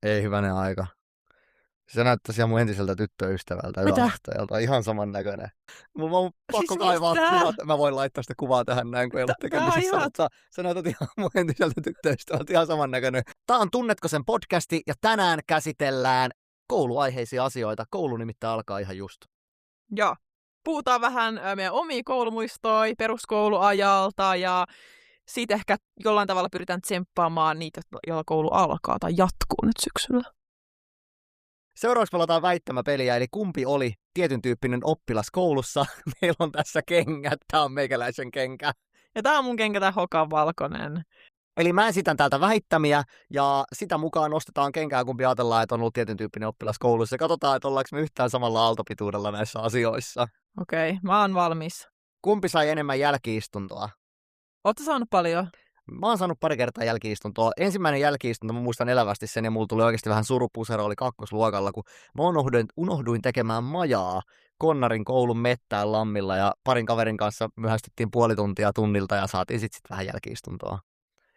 Ei hyvänen aika. Se näyttäisi ihan mun entiseltä tyttöystävältä Mitä? yläasteelta. Ihan samannäköinen. Mun on pakko Siis kaivaa mistä? kuvat. Mä voin laittaa sitä kuvaa tähän näin, kun ei ollut Tää on tekemisissä. ihan... Mutta sä näytät ihan mun entiseltä tyttöystävältä ihan samannäköinen. Tää on Tunnetko sen podcasti ja tänään käsitellään kouluaiheisia asioita. Koulu nimittäin alkaa ihan just. Joo. Puhutaan vähän meidän omia koulumuistoja peruskouluajalta ja siitä ehkä jollain tavalla pyritään tsemppaamaan niitä, joilla koulu alkaa tai jatkuu nyt syksyllä. Seuraavaksi pelataan väittämäpeliä, eli kumpi oli tietyn tyyppinen oppilas koulussa. Meillä on tässä kengät, tää on meikäläisen kenkä. Ja tää on mun kenkä, tää hokan valkoinen. Eli mä esitän täältä väittämiä ja sitä mukaan nostetaan kenkää, kun ajatellaan, että on ollut tietyn tyyppinen oppilas koulussa. Ja katsotaan, että ollaanko me yhtään samalla aaltopituudella näissä asioissa. Okei, mä oon valmis. Kumpi sai enemmän jälki-istuntoa? Ootko saanut paljon? Mä oon saanut pari kertaa jälki-istuntoa. Ensimmäinen jälki-istunto, mä muistan elävästi sen, ja mulla tuli oikeasti vähän surupusero, oli kakkosluokalla, kun mä unohduin tekemään majaa Konnarin koulun mettään Lammilla, ja parin kaverin kanssa myöhästyttiin puoli tuntia tunnilta, ja saatiin sit vähän jälki-istuntoa.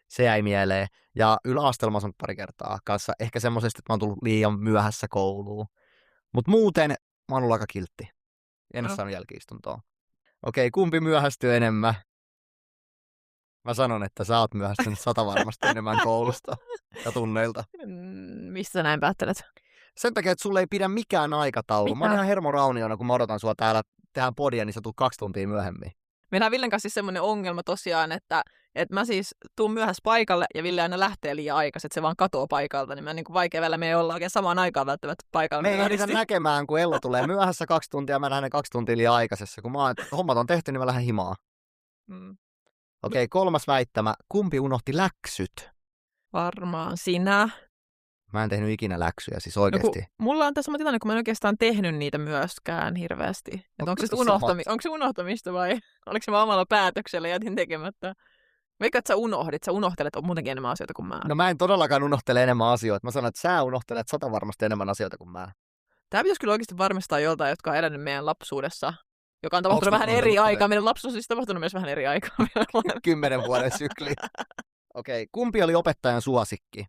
Se jäi mieleen. Ja yläasteella mä oon saanut pari kertaa kanssa. Ehkä semmoisesti, että mä oon tullut liian myöhässä kouluun. Mutta muuten mä oon ollut aika kiltti. En ole saanut jälki-istuntoa. Okei, kumpi myöhästyy enemmän? Mä sanon, että sä oot myöhästynyt 100 varmasti enemmän koulusta ja tunneilta. Mistä näin päättelet? Sen takia, että sulle ei pidä mikään aikataulu. Mitä? Mä oon ihan hermorauniona, kun mä odotan sua täällä tehdään podia, niin sä tulet 2 tuntia myöhemmin. Meillä on Villen kanssa siis semmoinen ongelma tosiaan, että mä siis tuun myöhässä paikalle ja Ville aina lähtee liian aikaisin, että se vaan katoo paikalta, niin mä niin kuin vaikea välillä me ei olla oikein samaan aikaan välttämättä paikalla. Me ei ehditä näkemään, kun Ello tulee myöhässä 2 tuntia, mä lähden 2 tuntia liian aikaisessa. Kun hommat on tehty, niin mä lähden himaan. Okei, 3. väittämä. Kumpi unohti läksyt? Varmaan sinä. Mä en tehnyt ikinä läksyjä, siis oikeesti. No, mulla on tässä sama tilanne, kun mä en oikeastaan tehnyt niitä myöskään hirveästi. Onko se unohtamista vai oliko se vaan omalla päätöksellä jätin tekemättä? Vaikka että sä unohtelet muutenkin enemmän asioita kuin mä. No mä en todellakaan unohtele enemmän asioita. Mä sanon, että sä unohtelet 100 varmasti enemmän asioita kuin mä. Tää pitäisi kyllä oikeasti varmistaa joltain, jotka on elänyt meidän lapsuudessa, joka on tapahtunut vähän eri aikaa. Meidän lapsuus on siis tapahtunut myös vähän eri aikaa. 10 vuoden sykli. Okei, kumpi oli opettajan suosikki?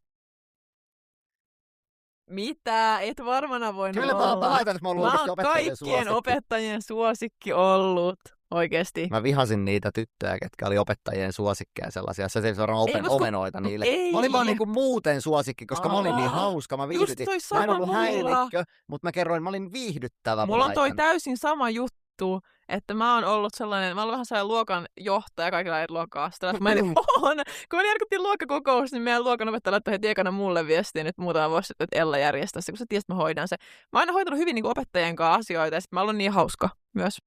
Mitä? Et varmana voinut Kyllä olla. mä laitan, että mä oon ollut opettajien kaikkien opettajien suosikki ollut. Oikeesti. Mä vihasin niitä tyttöjä, ketkä oli opettajien suosikkeja sellaisia. Se ei suoraan omenoita niille. Ei. Mä olin vaan niinku muuten suosikki, koska mä olin niin hauska. Mä viihdytin. Mä en ollut häirikkö, mutta mä kerroin, mä olin viihdyttävä. Mulla on toi täysin sama juttu, että mä oon ollut sellainen, mä olen vähän sellainen luokan johtaja kaikilla eri luokasta. Kun me järkyttiin luokkakokous, niin meidän luokanopettaja laittoi heti ekana mulle viestiin, että muutama vuosi sitten, että Ella järjestää se, kun sä tiesit, että mä hoidan se. Mä oon aina hoitanut hyvin niin opettajien kanssa asioita, ja sit mä oon niin hauska myös.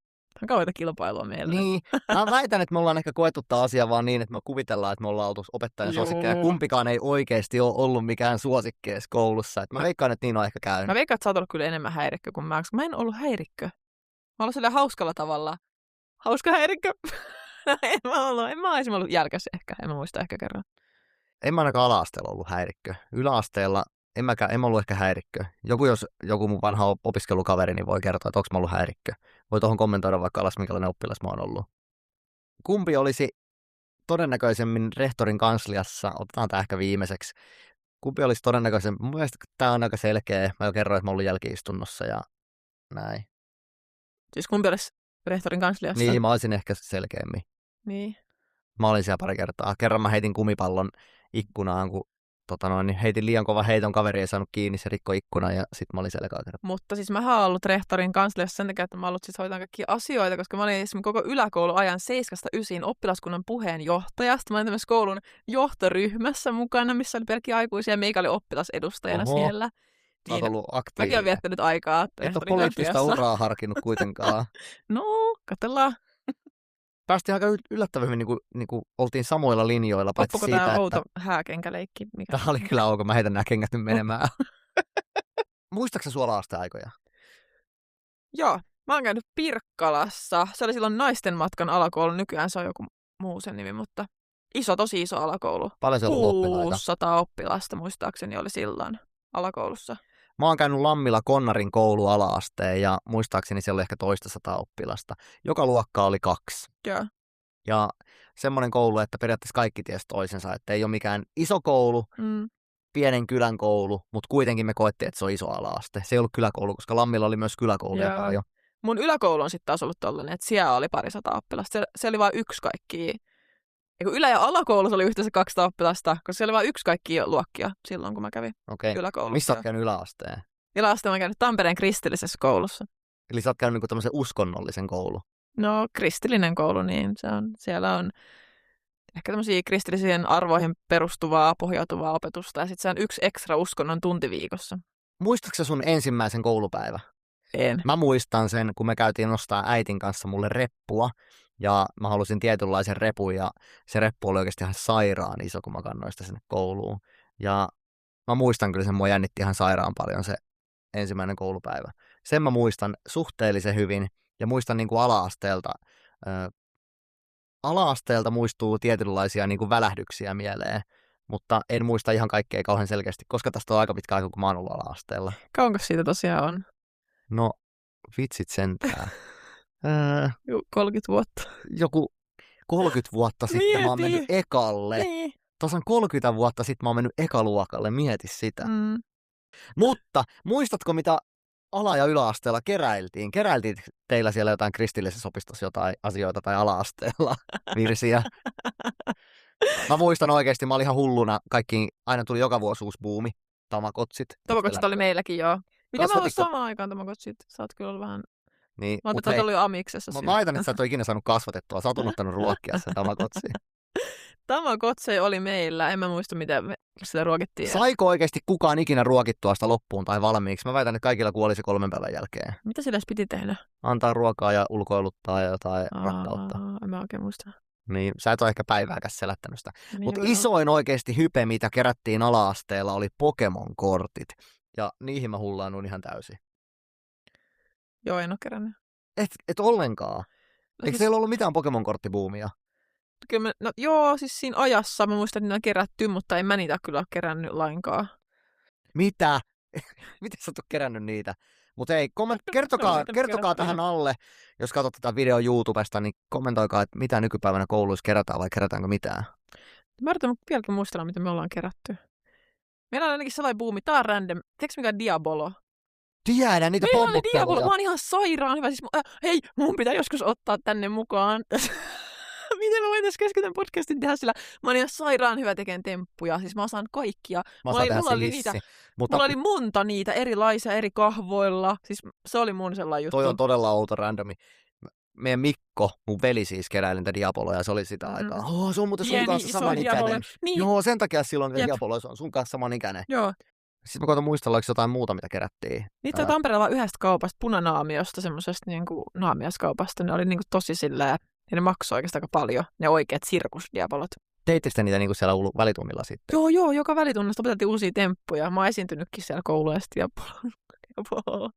On kauheita kilpailua meillä. Niin. Mä väitän, että me ollaan ehkä koettu tämä asia vaan niin, että me kuvitellaan, että me ollaan oltu opettajan suosikkeja. Kumpikaan ei oikeasti ole ollut mikään suosikki edes koulussa. Mä veikkaan, että niin on ehkä käynyt. Mä veikkaan, että sä oot ollut kyllä enemmän häirikkö kuin mä, koska mä en ollut häirikkö. Mä ollut sillä hauskalla tavalla. Hauska häirikkö. En mä olisin ollut jälkäs ehkä. En mä muista ehkä kerran. En mä ainakaan ala-asteella ollut häirikkö. Yläasteella en mä ollut ehkä häirikkö. Jos joku mun vanha opiskelukaveri, niin voi kertoa, että onko mä ollut häirikkö. Voi tuohon kommentoida vaikka alas, minkälainen oppilas mä oon ollut. Kumpi olisi todennäköisemmin rehtorin kansliassa, otetaan tää ehkä viimeiseksi. Kumpi olisi todennäköisemmin, mun mielestä tää on aika selkeä. Mä jo kerroin, että mä oon ollut jälki-istunnossa ja näin. Siis kumpi olisi rehtorin kansliassa? Niin, mä olisin ehkä selkeämmin. Niin. Mä olin siellä pari kertaa. Kerran mä heitin kumipallon ikkunaan, kun niin heitin liian kova heiton, kaveri ei saanut kiinni, se rikkoi ikkunan ja sit mä olin siellä kerran. Mutta siis mä oon ollut rehtorin kansliassa sen takia, että mä oon ollut siis hoitaan kaikkia asioita, koska mä olin esimerkiksi koko yläkouluajan 7-9 oppilaskunnan puheenjohtajasta. Mä olin tämmöisessä koulun johtoryhmässä mukana, missä oli pelkkiä aikuisia ja meikä oli oppilasedustajana siellä. Mä oon ollut aktiivinen. Mäkin oon viettänyt aikaa. Et ole poliittista uraa harkinnut kuitenkaan. No, katsellaan. Päästiin aika yllättävän hyvin, niin kuin oltiin samoilla linjoilla. Oppuko tämä outo hääkenkäleikki? Tämä oli kyllä ok, mä heitän nämä kengät nyt menemään. Muistaaksä sua ala-asteaikoja? Joo, mä oon käynyt Pirkkalassa. Se oli silloin naisten matkan alakoulu. Nykyään se on joku muu sen nimi, mutta tosi iso alakoulu. Paljon siellä on oppilaita? 600 oppilasta muistaakseni oli silloin alakoulussa. Mä oon käynyt Lammilla Konnarin koulu ala-asteen ja muistaakseni siellä oli ehkä 200 oppilasta. Joka luokka oli 2. Joo. Ja semmoinen koulu, että periaatteessa kaikki tiesi toisensa, että ei ole mikään iso koulu, pienen kylän koulu, mutta kuitenkin me koettiin, että se on iso ala-aste. Se ei ollut kyläkoulu, koska Lammilla oli myös kyläkouluja Joo. paljon. Mun yläkoulu on sitten taas ollut tollainen, että siellä oli 200 oppilasta. Se oli vain yksi kaikki. Ylä- ja alakoulussa oli yhteensä 200 oppilasta, koska siellä oli vain yksi kaikki luokkia silloin, kun mä kävin yläkoulussa. Missä oot käynyt yläasteen? Yläasteen mä käynyt Tampereen kristillisessä koulussa. Eli sä oot käynyt niinku tämmöisen uskonnollisen koulu. No, kristillinen koulu, niin siellä on ehkä tämmöisiä kristillisiin arvoihin perustuvaa, pohjautuvaa opetusta. Ja sitten se on yksi ekstra uskonnon tunti viikossa. Muistatko sä sun ensimmäisen koulupäivä? En. Mä muistan sen, kun me käytiin nostaa äitin kanssa mulle reppua. Ja mä halusin tietynlaisen repun ja se reppu oli oikeasti ihan sairaan iso, kun mä kannoin sitä sinne kouluun. Ja mä muistan kyllä sen, mua jännitti ihan sairaan paljon se ensimmäinen koulupäivä. Sen mä muistan suhteellisen hyvin ja muistan niin kuin ala-asteelta. Ala-asteelta muistuu tietynlaisia niin kuin välähdyksiä mieleen, mutta en muista ihan kaikkea kauhean selkeästi, koska tästä on aika pitkä aika, kun mä oon ollut ala-asteella. Kauanko siitä tosiaan on? No, vitsit sentään. 30 vuotta. Joku 30 vuotta sitten mä oon mennyt ekalle. Niin. Tasan 30 vuotta sitten mä oon mennyt ekaluokalle, mieti sitä. Mutta muistatko, mitä ala- ja yläasteella keräiltiin? Keräiltiin teillä siellä jotain kristillisessä opistossa jotain asioita tai ala-asteella virsiä? Mä muistan oikeasti, mä olin ihan hulluna. Aina tuli joka vuosi uusi buumi. Tamakotsit. Tamakotsit oli meilläkin, joo. Miten mä olin samaan aikaan tamakotsit? Sä oot kyllä ollut vähän... Niin, mä oon ollut jo amiksessa. Mä väitän, että sä et ole ikinä saanut kasvatettua. Sä oot unohtanut ruokkia sen tamakotsiin. Tamakotse oli meillä. En mä muista, miten sitä ruokittiin. Saiko oikeasti kukaan ikinä ruokittua sitä loppuun tai valmiiksi? Mä väitän, että kaikilla kuoli se 3 päivän jälkeen. Mitä sillä piti tehdä? Antaa ruokaa ja ulkoiluttaa ja jotain rakkautta. En mä oikein muista. Niin, sä et ole ehkä päivääkäs selättänyt sitä. Niin, mutta isoin oikeasti hype, mitä kerättiin ala-asteella, oli Pokemon-kortit. Ja niihin mä hullaannuin ihan täysin. Joo, en ole kerännyt. Et ollenkaan. Eikö teillä ollut mitään Pokemon-korttibuumia? Kyllä joo, siis siinä ajassa mä muistan, että niitä on kerätty, mutta en mä niitä kyllä ole kerännyt lainkaan. Mitä? Miten sä oot kerännyt niitä? Mutta ei, kertokaa tähän alle, jos katsot tätä videoa YouTubesta, niin kommentoikaa, että mitä nykypäivänä kouluissa kerätään vai kerätäänkö mitään. Mä yritän vieläkin muistella, mitä me ollaan kerätty. Meillä on ainakin sellainen buumi, tää on random. Tiedätkö mikä on Diabolo? Tiedän, niitä pomputteluja. Diabolo, mä oon ihan sairaan hyvä. Siis, hei, mun pitää joskus ottaa tänne mukaan. Miten mä voin tässä keskityn podcastin tehdä sillä? Mä oon ihan sairaan hyvä tekemään temppuja. Siis mä osaan kaikkia. Mulla oli monta niitä erilaisia eri kahvoilla. Siis se oli mun sellainen juttu. Toi on todella outo randomi. Meidän Mikko, mun veli siis keräili niitä Diaboloja ja se oli sitä aikaa. Se on muuten sun kanssa samanikäinen. Niin. Joo, sen takia silloin Diabolo on sun kanssa samanikäinen. Joo. Sitten mä koitan muistella, oliko jotain muuta, mitä kerättiin. Niitä on Tampereella yhdestä kaupasta, punanaamiosta, semmoisesta niinku naamiaskaupasta. Ne oli niinku tosi silleen, ja ne maksoi oikeastaan aika paljon, ne oikeat sirkusdiabolot. Teittekö te niitä niinku siellä välitunnilla sitten? Joo, joka välitunnista opeteltiin uusia temppuja. Mä oon esiintynytkin siellä koulussa Diabolo.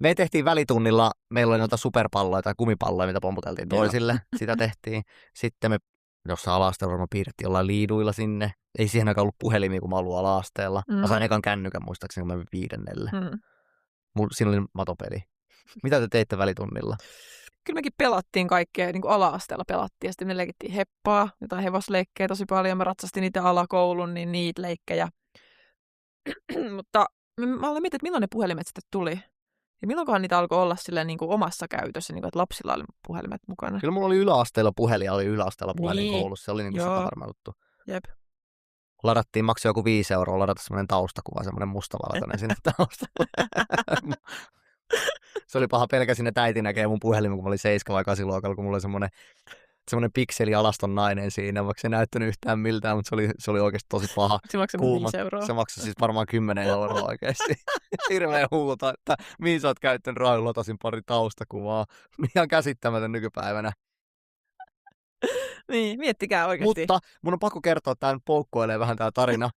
Me tehtiin välitunnilla, meillä oli noita superpalloja tai kumipalloja, mitä pomputeltiin toisille. Sitä tehtiin. Sitten me jossain ala-asteella varmaan piirrettiin jollain liiduilla sinne. Ei siihen aikaan ollut puhelimia, kun mä ollut ala-asteella. Mä sain ekan kännykän muistaakseni, kun mä 5. Siinä oli matopeli. Mitä te teitte välitunnilla? Kyllä mekin pelattiin kaikkea, niin kuin ala-asteella pelattiin. Ja sitten me leikittiin heppaa, jotain hevosleikkejä tosi paljon. Mä ratsastin niitä alakoulun, niin niitä leikkejä. Mutta mä olen miettinyt, että milloin ne puhelimet sitten tuli. Ja milloinkohan niitä alkoi olla silleen niin kuin omassa käytössä, niin kuin, että lapsilla oli puhelimet mukana. Kyllä mulla oli yläasteella puhelin niin. Koulussa. Se oli niin kuin satavarma juttu. Jep. Ladattiin, maksoi joku 5 euroa ladata semmoinen taustakuva, semmoinen mustavalkoinen sinne taustalla. Se oli paha pelkäsin, että äiti näkee mun puhelimen, kun mä olin 7 vai 8 luokalla, kun mulla oli semmoinen pikselialaston nainen siinä, vaikka se ei näyttänyt yhtään miltään, mutta se oli oikeasti tosi paha. Se maksoi 5 euroa. Se maksoi siis varmaan 10 euroa oikeasti. Hirveä huuta, että mihin sä oot käyttänyt rahoilla, latasin pari taustakuvaa. Ihan käsittämätön nykypäivänä. Niin, miettikää oikeasti. Mutta mun on pakko kertoa, että tämä nyt poukkoilee vähän tämä tarina.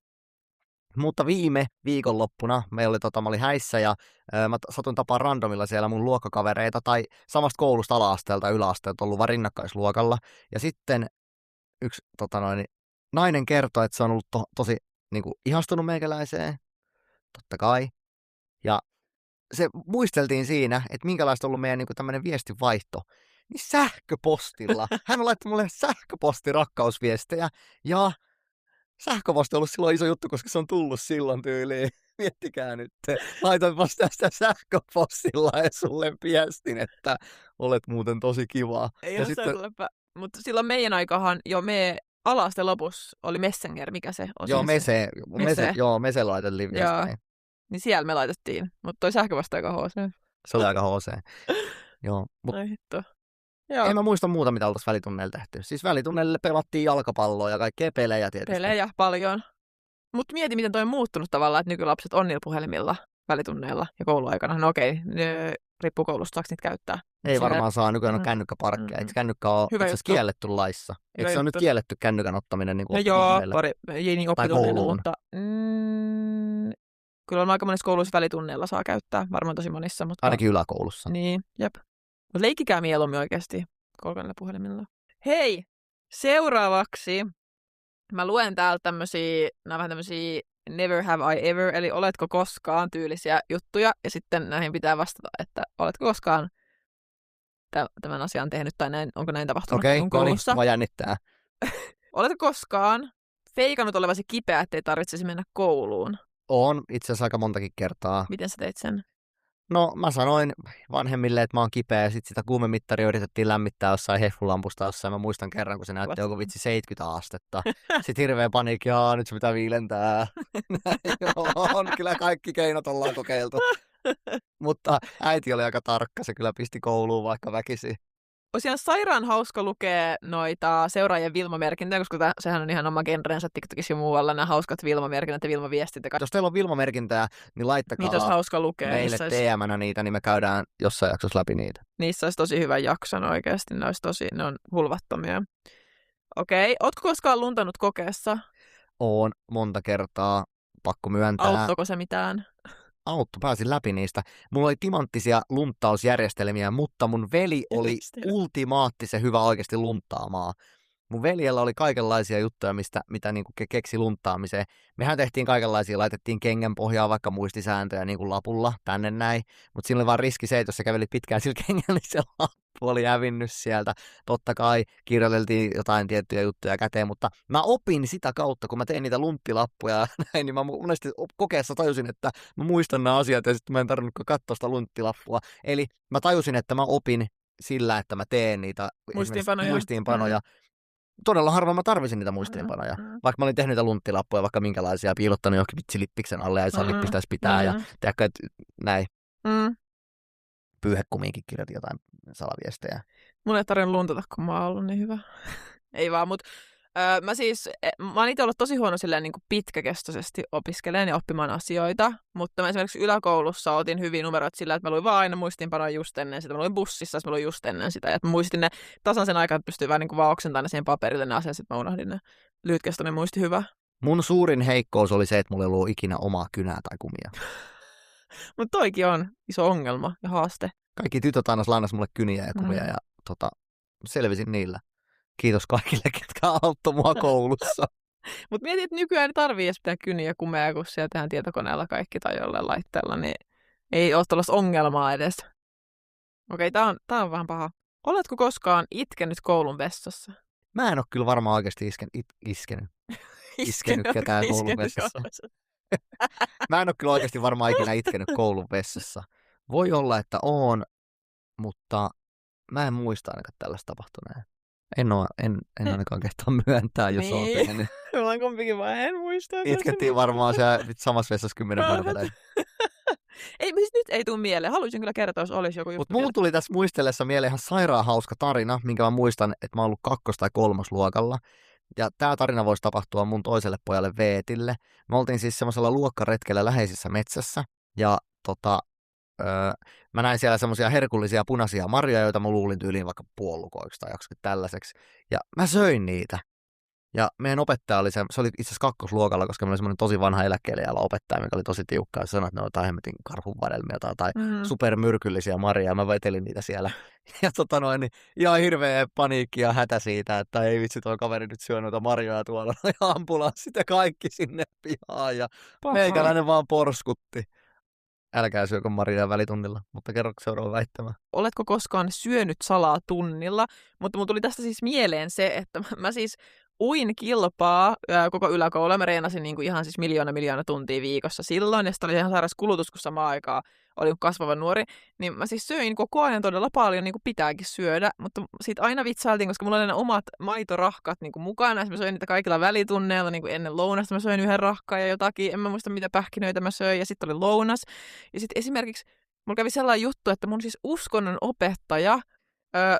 Mutta viime viikonloppuna mä olin häissä ja mä satuin tapaan randomilla siellä mun luokkakavereita tai samasta koulusta ala-asteelta ja yläasteelta ollut vaan rinnakkaisluokalla. Ja sitten yksi nainen kertoi, että se on ollut tosi niinku, ihastunut meikäläiseen, totta kai. Ja se muisteltiin siinä, että minkälaista on ollut meidän niinku, tämmöinen viestinvaihto. Niin sähköpostilla. Hän on laittanut mulle sähköpostirakkausviestejä ja Sähköposti on ollut silloin iso juttu, koska se on tullut silloin tyyliin. Miettikää nyt. Laitoinpas tästä sähköpostilla ja sulle viestin, että olet muuten tosi kiva. Ei ja ole sitten... Mutta silloin meidän aikahan jo me ala-asteen lopussa oli Messenger, mikä se on? Joo, Mese laitettiin viestiä. Niin siellä me laitettiin, mutta toi sähköposti aika HC. Se oli aika HC. Joo, mutta en mä muista muuta, mitä oltaisiin välitunneilla tehty. Siis välitunneille pelattiin jalkapalloa ja kaikkea pelejä tietysti. Pelejä paljon. Mutta mieti, miten toi on muuttunut tavallaan, että nykylapset on niillä puhelimilla välitunneilla ja kouluaikana. No okei, riippuu koulusta, saako niitä käyttää. Ei varmaan saa, nykyään on kännykkäparkkeja. Eikö kännykkä ole kielletty laissa? Eikö se ole nyt kielletty kännykän ottaminen niin ei niin oppitunneilla, mutta kyllä on aika monissa kouluissa välitunneilla saa käyttää, varmaan tosi monissa. Mutta... Ainakin yläkoulussa. Niin, jep. Mutta leikikää mieluummin oikeasti kolkannilla puhelimilla. Hei, seuraavaksi mä luen täältä tämmösiä never have I ever, eli oletko koskaan tyylisiä juttuja, ja sitten näihin pitää vastata, että oletko koskaan tämän asian tehnyt, tai näin, onko näin tapahtunut koulussa. Okei, mua jännittää. Oletko koskaan feikannut olevasi kipeä, ettei tarvitsisi mennä kouluun? Oon itse asiassa aika montakin kertaa. Miten sä teit sen? No mä sanoin vanhemmille, että mä oon kipeä ja sit sitä kuumemittaria yritettiin lämmittää jossain hehfulampusta jossain. Mä muistan kerran, kun se näytti joku vitsi 70 astetta. Sitten hirveä paniikki, nyt se pitää viilentää. On, kyllä kaikki keinot ollaan kokeiltu. Mutta äiti oli aika tarkka, se kyllä pisti kouluun vaikka väkisin. Olisi ihan sairaan hauska lukea noita seuraajien Vilma-merkintöjä, koska sehän on ihan oma genrensä TikTokissa ja muualla, nämä hauskat Vilma-merkinnät ja Vilma-viestit. Jos teillä on Vilma-merkintää, niin laittakaa niitä olisi hauska lukea. Meille DM-nä niitä, niin me käydään jossain jaksossa läpi niitä. Niissä olisi tosi hyvä jakson oikeasti, ne on hulvattomia. Okei, ootko koskaan luntannut kokeessa? Oon monta kertaa, pakko myöntää. Auttoiko se mitään? Autto, pääsin läpi niistä. Mulla oli timanttisia lunttausjärjestelmiä, mutta mun veli oli ultimaattisen hyvä oikeasti lunttaamaan. Mun veljellä oli kaikenlaisia juttuja, mitä niinku keksi lunttaamiseen. Mehän tehtiin kaikenlaisia, laitettiin kengän pohjaan vaikka muistisääntöjä niin kuin lapulla tänne näin. Mutta siinä oli vaan riski se, että jos sä kävelit pitkään sillä kengällä, niin se lappu oli hävinnyt sieltä. Totta kai kirjoiteltiin jotain tiettyjä juttuja käteen, mutta mä opin sitä kautta, kun mä tein niitä lunttilappuja ja näin, niin mä monesti kokeessa tajusin, että mä muistan nämä asiat ja sitten mä en tarvinnutkaan katsoa sitä lunttilappua. Eli mä tajusin, että mä opin sillä, että mä teen niitä muistiinpanoja. Todella harvoin mä tarvisin niitä muistiinpanoja. Vaikka mä olin tehnyt niitä lunttilappuja, vaikka minkälaisia, piilottanut johonkin vitsilippiksen alle ja saa lippistäisi pitää ja tiedätkö, että näin. Pyyhekumiinkin kirjoitin jotain salaviestejä. Mun ei tarvinnut luntata, kun mä oon ollut niin hyvä. Ei vaan, mutta mä oon itse ollut tosi huono silleen niin kuin pitkäkestoisesti opiskelemaan ja oppimaan asioita, mutta mä esimerkiksi yläkoulussa otin hyviä numeroita sillä, että mä luin vaan aina muistiinpanoja just ennen sitä. Mä luin bussissa, mä luin just ennen sitä. Ja mä muistin ne tasan sen aikaa, että pystyin vähän niin kuin vaan oksentamaan ne siihen paperille ne asiat, sitten mä unohdin ne. Lyhytkestoinen muisti hyvä. Mun suurin heikkous oli se, että mulla ei ollut ikinä omaa kynää tai kumia. Mutta toikin on iso ongelma ja haaste. Kaikki tytöt aina lainas mulle kyniä ja kumia ja selvisin niillä. Kiitos kaikille, ketkä auttoi mua koulussa. Mutta mietin, että nykyään ei tarvii edes pitää kyniä kumea, kun siellä tehdään tietokoneella kaikki tai jollain laitteella, niin ei ole tällaista ongelmaa edes. Okei, tää on vähän paha. Oletko koskaan itkenyt koulun vessassa? Mä en ole kyllä varmaan oikeasti iskenyt ketään koulun vessassa. Mä en ole kyllä oikeasti varmaan ikinä itkenyt koulun vessassa. Voi olla, että oon, mutta mä en muista ainakaan tällaista tapahtuneen. En ainakaan kehtaa myöntää, jos oon tehnyt. Me ollaan kumpikin vaan, en muista. Itkettiin varmaan siellä samassa vessassa 10 vuotta. Ei, siis nyt ei tule mieleen. Haluaisin kyllä kertoa, jos olisi joku juttu. Mutta mulla tuli tässä muistellessa mieleen ihan sairaan hauska tarina, minkä mä muistan, että mä oon ollut 2. tai 3. luokalla. Ja tää tarina voisi tapahtua mun toiselle pojalle Veetille. Me oltiin siis semmoisella luokkaretkellä läheisessä metsässä. Ja mä näin siellä semmoisia herkullisia punaisia marjoja, joita mä luulin tyyliin vaikka puolukoiksi tai joksikin tällaiseksi. Ja mä söin niitä. Ja meidän opettaja oli se oli itse asiassa 2. luokalla, koska meillä oli semmoinen tosi vanha eläkkeelle jäävä opettaja, mikä oli tosi tiukka. Ja sanoi, että ne on jotain hemmetin karhunvadelmia tai supermyrkyllisiä marjoja. Mä vetelin niitä siellä. Ja niin ihan hirveä paniikki ja hätä siitä, että ei vitsi, toi kaveri nyt syö noita marjoja tuolla. Ja ambulanssit ja kaikki sinne pihaan. Ja meikäläinen vaan porskutti. Älkää syökö marjoja välitunnilla, mutta kerro seuraava väittämä. Oletko koskaan syönyt salaa tunnilla? Mutta mulla tuli tästä siis mieleen se, että mä siis uin kilpaa koko yläkoulua. Mä reenasin niin kuin ihan siis miljoona tuntia viikossa silloin. Ja sitten oli ihan sairas kulutus, kun samaan aikaan olin kasvava nuori. Niin mä siis söin koko ajan todella paljon, niin kuin pitääkin syödä. Mutta siitä aina vitsailtiin, koska mulla oli ne omat maitorahkat niin kuin mukana. Ja mä söin niitä kaikilla välitunneilla niin kuin ennen lounasta. Mä söin yhden rahkaan ja jotakin. En mä muista, mitä pähkinöitä mä söin. Ja sitten oli lounas. Ja sitten esimerkiksi mulla kävi sellainen juttu, että mun siis uskonnon opettaja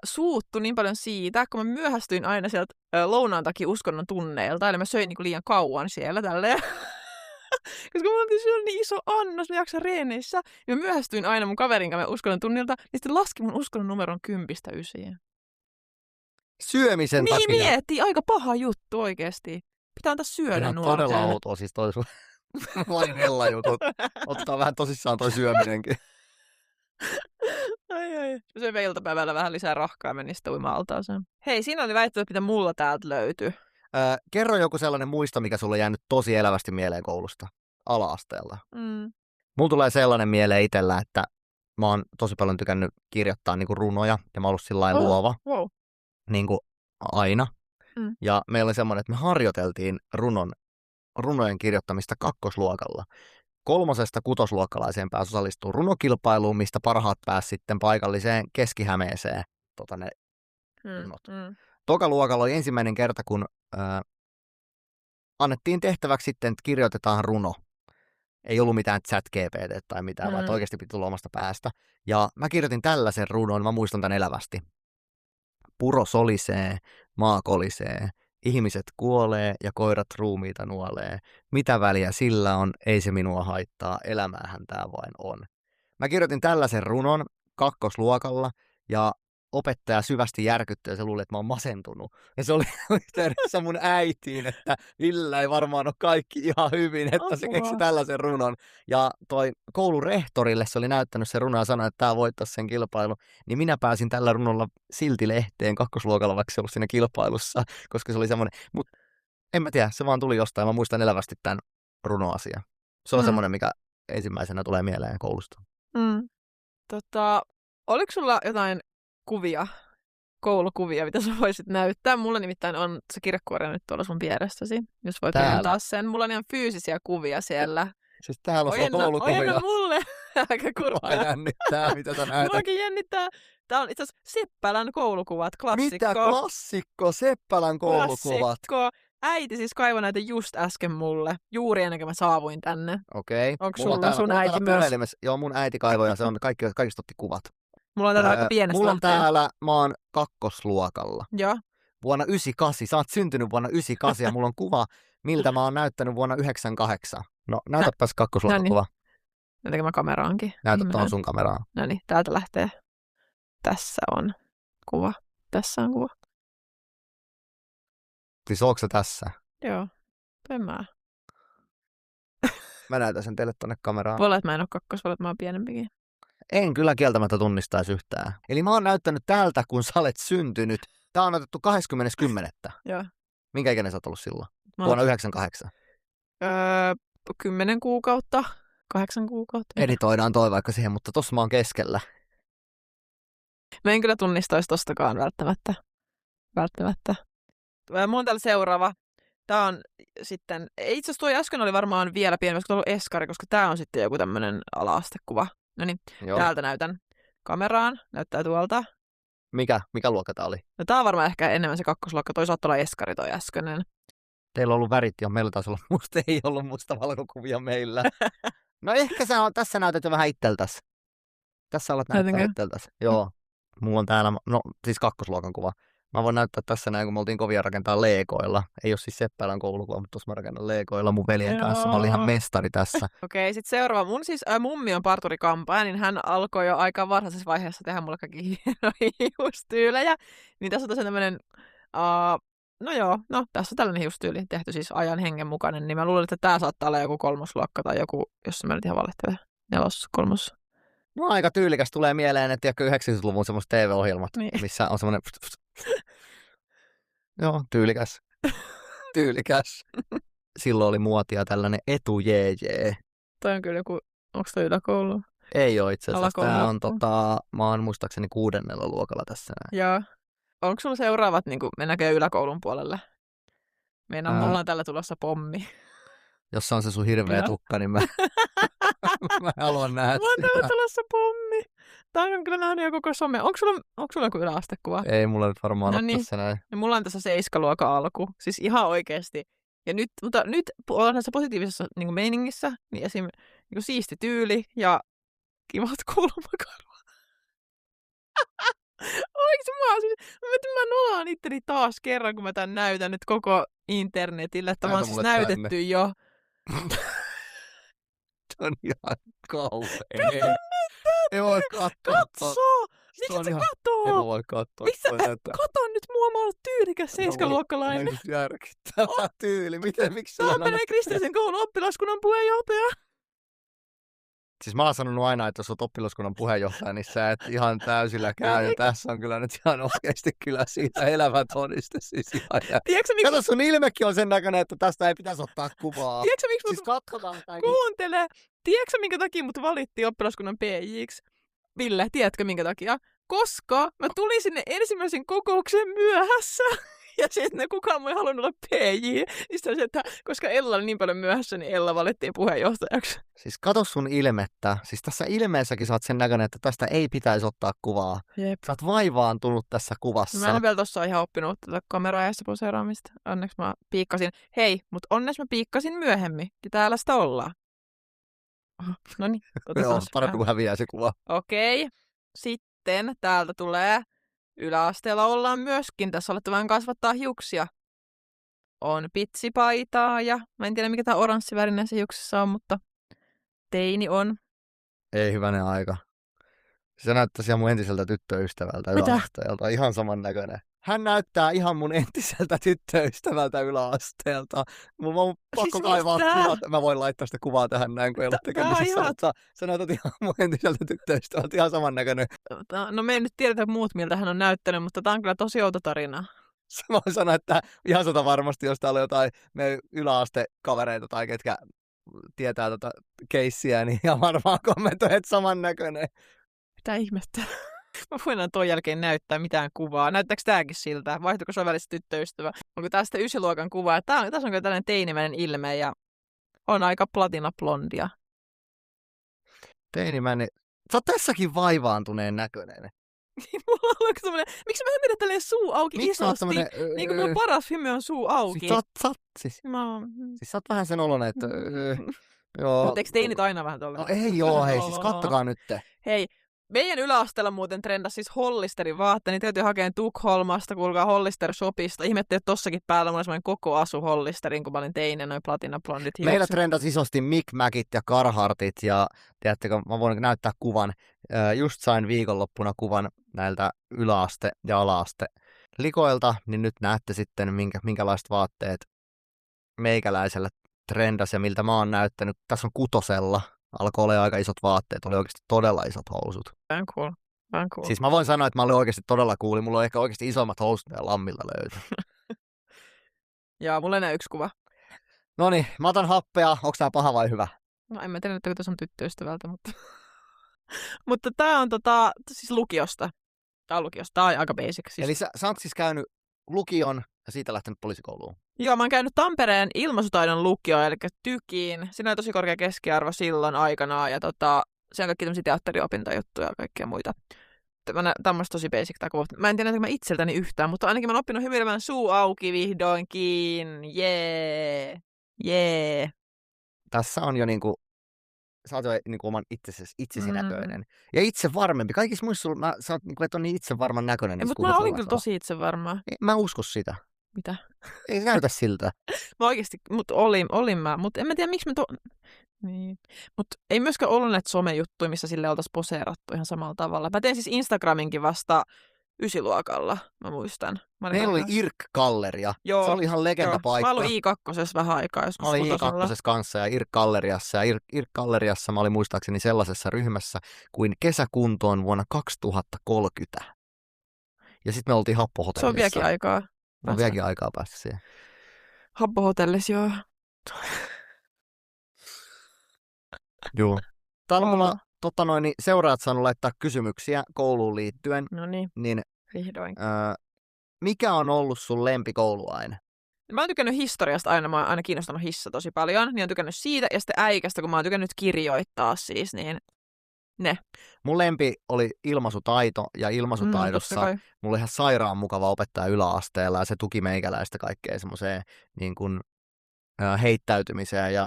suuttui niin paljon siitä, kun mä myöhästyin aina sieltä lounaan takia uskonnon tunneilta, eli mä söin niin kuin liian kauan siellä tälleen. Koska mulla oli silloin niin iso annos, mä jaksan reeneissä. Ja mä myöhästyin aina mun kaverin kanssa uskonnon tunnilta, niin sitten laski mun uskonnon numeron 10-9. Syömisen niin takia. Niin miettii, aika paha juttu oikeesti. Pitää antaa syödä nuorten. Todella outoa siis toi sun lainella jutut. Ottaa vähän tosissaan toi syöminenkin. Ai. Mä söin iltapäivällä vähän lisää rahkaa ja menin sitten uima-altaaseen. Hei, siinä oli väittely, mitä mulla täältä löytyy. Kerro joku sellainen muisto, mikä sulle on jäänyt tosi elävästi mieleen koulusta ala-asteella. Mulla tulee sellainen mieleen itsellä, että mä oon tosi paljon tykännyt kirjoittaa niinku runoja ja mä oon ollut sillain luova niinku aina. Ja meillä oli semmoinen, että me harjoiteltiin runojen kirjoittamista kakkosluokalla. 3.–6. pääsi osallistua runokilpailuun, mistä parhaat pääsi sitten paikalliseen Keski-Hämeeseen. Ne runot. Tokaluokalla oli ensimmäinen kerta, kun annettiin tehtäväksi sitten, että kirjoitetaan runo. Ei ollut mitään chat-GPT tai mitään, vaan oikeasti piti tulla omasta päästä. Ja mä kirjoitin tällaisen runon, mä muistan tämän elävästi. Puro solisee, maa kolisee, ihmiset kuolee ja koirat ruumiita nuolee. Mitä väliä sillä on, ei se minua haittaa, elämäähän tää vain on. Mä kirjoitin tällaisen runon kakkosluokalla ja opettaja syvästi järkyttyi ja se luuli, että mä oon masentunut. Ja se oli yhteydessä mun äitiin, että Ville ei varmaan ole kaikki ihan hyvin, että se keksi tällaisen runon. Ja toi koulun rehtorille se oli näyttänyt se runo ja sanoi, että tää voittaisi sen kilpailun. Niin minä pääsin tällä runolla silti lehteen kakkosluokalla, vaikka se ollut siinä kilpailussa, koska se oli semmoinen. Mutta en mä tiedä, se vaan tuli jostain. Mä muistan elävästi tämän runoasian. Se on semmoinen, mikä ensimmäisenä tulee mieleen koulusta. Oliko sulla jotain koulukuvia, mitä sä voisit näyttää? Mulla nimittäin on se kirjekuori nyt tuolla sun vieressäsi, jos voit antaa sen. Mulla on ihan fyysisiä kuvia siellä. Siis täällä on koulukuvia. Ojenna mulle! Aika kurvaa. Mua jännittää, mitä sä näytät. Muakin jännittää. Tää on itse asiassa Seppälän koulukuvat, klassikko. Mitä klassikko? Seppälän koulukuvat. Klassikko. Äiti siis kaivoi näitä just äsken mulle, juuri ennen kuin mä saavuin tänne. Okei. Onko sulla sun äiti myös? Joo, mun äiti kaivoi ja se on kaikista otti kuvat. Mulla on täällä aika pienestä mulla on täällä, mä oon kakkosluokalla. Joo. Vuonna 98. Sä oot syntynyt vuonna 98 ja mulla on kuva, miltä mä oon näyttänyt vuonna 98. No, näytäpäs kakkosluokan kuva. Näytäkö mä kameraankin? Näytä tuohon sun kameraan. No niin, täältä lähtee. Tässä on kuva. Tässä on kuva. Siis ootko sä tässä? Joo, en mä. Mä näytän sen teille tonne kameraan. Voi olla, että mä en oo kakkos, voi olla, että mä oon pienempikin. En kyllä kieltämättä tunnistaisi yhtään. Eli mä oon näyttänyt tältä, kun sä olet syntynyt. Tää on otettu 20.10. Joo. Minkä ikäinen sä oot ollut silloin? Vuonna 98. 10 kuukautta. 8 kuukautta. Editoidaan toi vaikka siihen, mutta tossa mä oon keskellä. Mä en kyllä tunnistaisi tostakaan välttämättä. Mulla on täällä seuraava. Tää on sitten, itse asiassa tuo äsken oli varmaan vielä pienempi, koska tuo on eskari, koska tää on sitten joku tämmönen ala-astekuva. No niin, täältä näytän kameraan, näyttää tuolta. Mikä luokka tää oli? No tää on varmaan ehkä enemmän se kakkosluokka, toi saattaa olla eskari toi äskeinen. Teillä on ollut värit jo, meillä taisi olla musta, ei ollut mustavalkokuvia meillä. No ehkä sä tässä näytät jo vähän itseltäs. Tässä alat näyttää itseltäs. Joo, mulla on täällä, no siis kakkosluokan kuva. Mä voin näyttää tässä näin, kun me oltiin kovia rakentaa leekoilla. Ei ole siis Seppälän koulukuva, mutta tuossa mä rakennan leekoilla mun veljen kanssa. Mä olin ihan mestari tässä. Okei, sit seuraava. Mun siis mummi on parturi-kampaaja, niin hän alkoi jo aika varhaisessa vaiheessa tehdä mulle kaikki hienoja hiustyylejä. Niin tässä on tosiaan tämmönen, tässä on tällainen hiustyyli tehty siis ajan hengen mukainen. Niin mä luulen, että tää saattaa olla joku kolmosluokka tai joku, jos mä nyt ihan valehtelen, kolmos. No aika tyylikäs tulee mieleen, että 90-luvun semmoiset TV-ohjelmat, missä on semmoinen... Joo, tyylikäs. Silloin oli muotia tällainen etujeejee. Toi on kyllä joku, onko toi yläkoulu? Ei ole itse asiassa. Tää on mä oon muistaakseni 6. luokalla tässä näin. Joo. Onko sulla seuraavat, niin kuin mennäänkö yläkoulun puolelle? Meidän mulla on tällä tulossa pommi. Jos se on se sun hirveä Joo. tukka, niin mä haluan nähdä Mulla on tällä sitä. tulossa pommi. Tää on kyllä nähnyt jo koko some. Onko sulla joku yläastekuva? Ei mulla nyt varmaan No ole niin. tässä näin. Ja mulla on tässä 7-luokan alku. Siis ihan oikeesti. Ja mutta nyt ollaan tässä positiivisessa niin kuin meiningissä. Niin esim. Niin kuin siisti tyyli ja kivat kulmakarvat. Oikeesti mä nolaan itteni taas kerran, kun mä tän näytän nyt koko internetille. Että mä oon Näytä siis mulle näytetty jo. Se on ihan kauhea. Ei voi katsoa. Katso! Miksi on sä ihan- Ei katoo? voi katsoa. Missä? Voi näyttää. Kato nyt, mua mä oon tyylikäs 7-luokkalainen. Ihan järkyttävä tyyli. Miksi sulla on aina... Tampereen kristillisen koulun oppilaskunnan puheenjohtaja. Siis mä oon sanonut aina, että jos oot oppilaskunnan puheenjohtaja, niin sä et ihan täysillä käy. Ja tässä on kyllä nyt ihan oikeasti kyllä siitä elävä todiste. Siis ihan Tiedätkö miksi, kato, sun ilmekin on sen näköinen, että tästä ei pitäisi ottaa kuvaa. tiedätkö, miksi Siis katsotaan sitä. kuuntele. Tiedätkö minkä takia mut valittiin oppilaskunnan PJ:ksi? Ville, tiedätkö minkä takia? Koska mä tulin sinne ensimmäisen kokouksen myöhässä. Ja sitten kukaan muu ei halunnut olla PJ. Niin sitten että koska Ella oli niin paljon myöhässä, niin Ella valittiin puheenjohtajaksi. Siis kato sun ilmettä. Siis tässä ilmeessäkin sä oot sen näköinen, että tästä ei pitäisi ottaa kuvaa. Jep. Sä oot vaivaantunut tässä kuvassa. Mä en vielä tossa ihan oppinut tätä kameraajassa poseeraamista. Onneksi mä piikkasin. Hei, mutta onneksi mä piikkasin myöhemmin. Ja täällä sitä ollaan. No niin, Joo, parempi kuin häviää se kuva. Okei. Sitten täältä tulee. Yläasteella ollaan myöskin. Tässä olette vähän kasvattaa hiuksia. On pitsipaitaa ja mä en tiedä mikä tää oranssivärinen se hiuksissa on, mutta teini on. Ei hyvänen aika. Se näyttäisi ihan mun entiseltä tyttöystävältä Mitä? yläasteelta. Ihan saman näköinen. Hän näyttää ihan mun entiseltä tyttöystävältä yläasteelta. Mun on pakko Siis kaivaa mistä? kuvaa. Mä voin laittaa sitä kuvaa tähän näin, kun ei ole Tää on tekemisissä. ihan- Mutta sä näytät ihan mun entiseltä tyttöystävältä. Ihan saman näköinen. No me ei nyt tiedetä muut, miltä hän on näyttänyt, mutta tää on kyllä tosi outo tarina. Mä voin sanoa, että ihan varmasti, jos täällä on jotain meidän yläastekavereita tai ketkä tietää tota keissiä, niin ihan varmaan kommentoi, että saman näköinen. Mitä ihmettä? Mä voin enää ton jälkeen näyttää mitään kuvaa. Näyttääkö tääkin siltä? Vaihtuiko se välistä tyttöystävä? Onko tää sitten 9-luokan kuva? Tässä on kyllä tällainen teinimäinen ilme ja on aika platinablondia. Teinimäinen. Sä oot tässäkin vaivaantuneen näköinen. Mulla on oikein semmoinen, miksi mä mennä tälleen suu auki Miksi sä oot isosti? tämmönen... Niin kuin mun paras hymy on suu auki. Siis Mä... sä oot vähän sen oloinen, että... joo. Mutta eikö teinit aina vähän tolleen? No ei joo, hei, siis kattokaa nyt. Hei, meidän yläasteella muuten trendas siis Hollisterin vaatteet, niin täytyy hakea Tukholmasta, kuulkaa Hollister Shopista. Ihmettä, että tossakin päällä mulla oli semmoinen koko asu Hollisterin, kun mä olin teinen, noin platinablondit hiukset. Meillä trendas isosti Mick Macit ja Carhartit ja tiedättekö, mä voin näyttää kuvan. Just sain viikonloppuna kuvan näiltä yläaste- ja alaaste likoilta, niin nyt näette sitten minkälaiset vaatteet meikäläisellä trendas ja miltä mä oon näyttänyt. Tässä on Kutosella. Alkoi olla aika isot vaatteet, oli oikeasti todella isot housut. Vähän cool. Siis mä voin sanoa, että mä olin oikeasti todella cool. Mulla on ehkä oikeasti isommat housut ja lammilta löytyy. Ja mulla enää yksi kuva. Noniin, mä otan happea. Onko tää paha vai hyvä? No en mä tiedä, että tässä on tyttöystävältä, mutta... mutta tää on siis lukiosta. Tää on lukiosta. Tää on aika basic. Siis... Eli sä oot siis käynyt lukion ja siitä lähtenyt poliisikouluun. Joo, mä oon käynyt Tampereen ilmaisutaidon lukio, eli TYKiin. Siinä oli tosi korkea keskiarvo silloin aikanaan, ja se on kaikki tämmöisiä teatteriopintojuttuja ja kaikkia muita. Tää on tosi basic tää kuva. Mä en tiedä, mä itseltäni yhtään, mutta ainakin mä oon oppinut hymyilemään suu auki vihdoinkin. Jee. Tässä on jo niinku, sä oot jo niinku oman itsesi näköinen. Ja itse varmempi. Kaikissa muissa sä oot niinku, et on niin itse varman näköinen. Mutta mä olin kyllä tosi itse varma. Mä usko sitä. Mitä? Ei se näytä siltä. Mä oikeesti, olin mä, mutta en mä tiedä miksi niin. Mutta ei myöskään ollut näitä somejuttuja, missä sille oltaisiin poseerattu ihan samalla tavalla. Mä tein siis Instagraminkin vasta 9-luokalla, mä muistan. Meillä oli Irk-galleria. Joo. Se oli ihan legendapaikka. Mä olin I2 vähän aikaa joskus. Mä olin kutosella. I2 kanssa ja Irk-galleriassa. Ja Irk-galleriassa mä olin muistaakseni sellaisessa ryhmässä kuin kesäkuntoon vuonna 2030. Ja sitten me oltiin Happohotellissa. Se on vieläkin aikaa. On vieläkin aikaa päästä siihen. Happohotellissa, joo. Joo. Täällä mulla seuraajat saanut laittaa kysymyksiä kouluun liittyen. No niin, Niin vihdoin. mikä on ollut sun lempikouluaine? Mä oon tykännyt historiasta aina, mä oon aina kiinnostanut hissa tosi paljon, niin oon tykännyt siitä, ja sitten äikästä, kun mä oon tykännyt kirjoittaa siis, niin ne. Mun lempi oli ilmaisutaito, ja ilmaisutaidossa Totta kai. mulla oli ihan sairaan mukava opettaja yläasteella, ja se tuki meikäläistä kaikkeen semmoiseen niin kuin, heittäytymiseen ja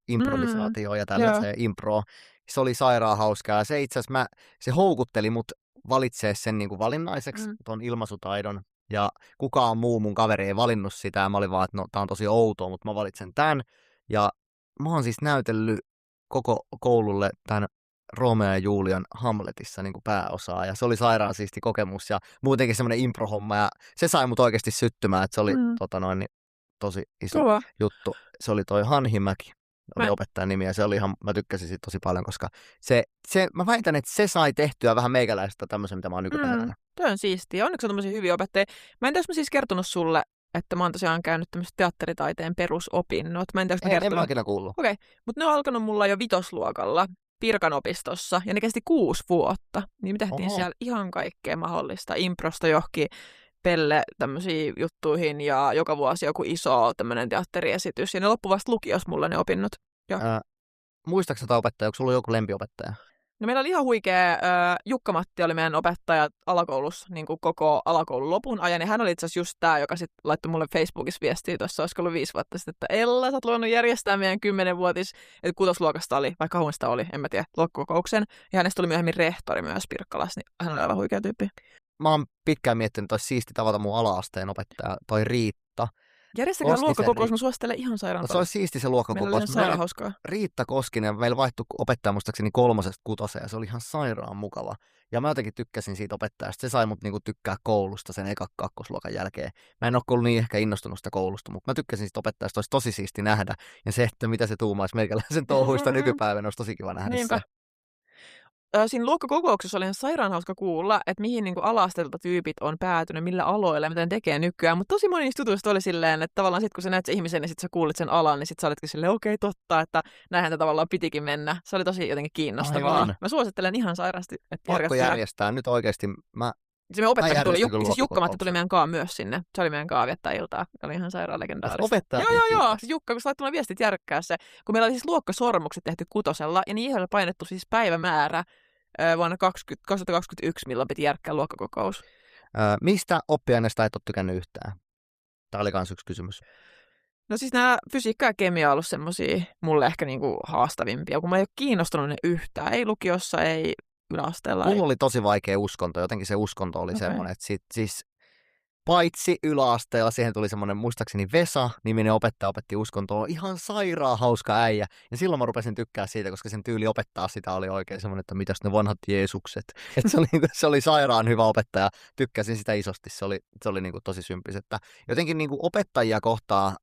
improvisaatioon ja tällaiseen improon. Se oli sairaan hauskaa, ja se itse asiassa se houkutteli mut valitsee sen niin kuin valinnaiseksi, ton ilmaisutaidon, ja kukaan muu mun kaveri ei valinnut sitä, ja mä olin vaan, että no tää on tosi outoa, mutta mä valitsen tän, ja mä oon siis näytellyt koko koululle tämän Romeo ja Julian Hamletissa niin kuin pääosaa, ja se oli sairaan siisti kokemus, ja muutenkin semmoinen improhomma, ja se sai mut oikeasti syttymään, että se oli tosi iso juttu. Se oli toi Hanhimäki, oli opettajan nimi, ja se oli ihan, mä tykkäsin siitä tosi paljon, koska mä väitän, että se sai tehtyä vähän meikäläistä tämmöisen, mitä mä oon nykypäivänä. Toi on siistiä. Onneksi on tommosia hyviä opettajia. Mä en tiedä, mä siis kertonut sulle, että mä oon tosiaan käynyt tämmöiset teatteritaiteen perusopinnot. Mä en tiedä, En mä ikinä kuullut. Okei, mutta ne on alkanut mulla jo vitosluokalla Pirkanopistossa, ja ne kesti 6 vuotta. Niin me tehtiin siellä ihan kaikkea mahdollista. Improsta johonkin Pelle tämmöisiin juttuihin, ja joka vuosi joku iso tämmöinen teatteriesitys. Ja ne loppu vasta lukios mulla ne opinnot. Muistaaksä tätä opettaja? Onko sulla joku lempiopettaja? No meillä oli ihan huikea, Jukka-Matti oli meidän opettaja alakoulussa niin kuin koko alakoulun lopun ajan. Ja hän oli itse asiassa just tämä, joka sitten laittoi mulle Facebookissa viestiä tuossa, olisiko ollut 5 vuotta sitten, että Ella, sä oot luonut järjestää meidän 10-vuotis, että 6. oli, vai kauan sitä oli, en mä tiedä, luokkakokouksen. Ja hänestä tuli myöhemmin rehtori myös Pirkkalassa, niin hän oli aivan huikea tyyppi. Mä oon pitkään miettinyt, että olisi siisti tavata mun ala-asteen opettaja, toi Riitta. Järjestäkää luokkakokous, mä suosittelen ihan sairaan. Se olisi siisti se luokkakokous. Meillä oli ihan sairaan hauskaa. Riitta Koskinen, meillä vaihtui opettaja muistaakseni 3.–6. ja se oli ihan sairaan mukava. Ja mä jotenkin tykkäsin siitä opettajasta. Se sai mut niinku tykkää koulusta sen kakkosluokan jälkeen. Mä en ole ollut niin ehkä innostunut sitä koulusta, mutta mä tykkäsin siitä opettajasta. Olisi tosi siisti nähdä. Ja se, että mitä se tuumaisi meikäläisen touhuista nykypäivänä, olisi tosi kiva nähdä. Niinpä. Siinä luokkakokouksessa oli ihan sairaan hauska kuulla, että mihin niin ala-asteelta tyypit on päätynyt, millä aloilla ja mitä ne tekee nykyään. Mutta tosi moni niistä jutuista oli silleen, että tavallaan sit kun sä näet sen ihmisen ja sit sä kuulit sen alan, niin sit sä olitkin silleen, okei, totta, että näinhän tavallaan pitikin mennä. Se oli tosi jotenkin kiinnostavaa. Aivan. Mä suosittelen ihan sairaasti, että pakko järjestää. Nyt oikeasti se meidän opettaja tuli, siis Jukka-Matti tuli meidän kaa myös sinne. Se oli meidän kaa viettää iltaa. Se oli ihan sairaan legendaarista. Opettaja? Joo. Siis Jukka, kun sä laittoi viestit järkkää se. Kun meillä oli siis luokkasormukset tehty 6. ja niihin oli painettu siis päivämäärä vuonna 2021, milloin piti järkkää luokkakokous. Mistä oppiaineesta et ole tykännyt yhtään? Tämä oli kans yksi kysymys. No siis nämä fysiikka ja kemia on ollut semmosia mulle ehkä niinku haastavimpia, kun mä en ole kiinnostunut ne yhtään. Ei lukiossa, ei yläasteella. Mulla oli tosi vaikea uskonto. Jotenkin se uskonto oli semmoinen, että siis paitsi yläasteella siihen tuli semmoinen, muistaakseni Vesa-niminen opettaja opetti uskontoa. Ihan sairaan hauska äijä. Ja silloin mä rupesin tykkää siitä, koska sen tyyli opettaa sitä oli oikein semmoinen, että mitäs ne vanhat Jeesukset. Että se oli sairaan hyvä opettaja. Tykkäsin sitä isosti. Se oli niin kuin tosi sympis. Että jotenkin niin kuin opettajia kohtaa,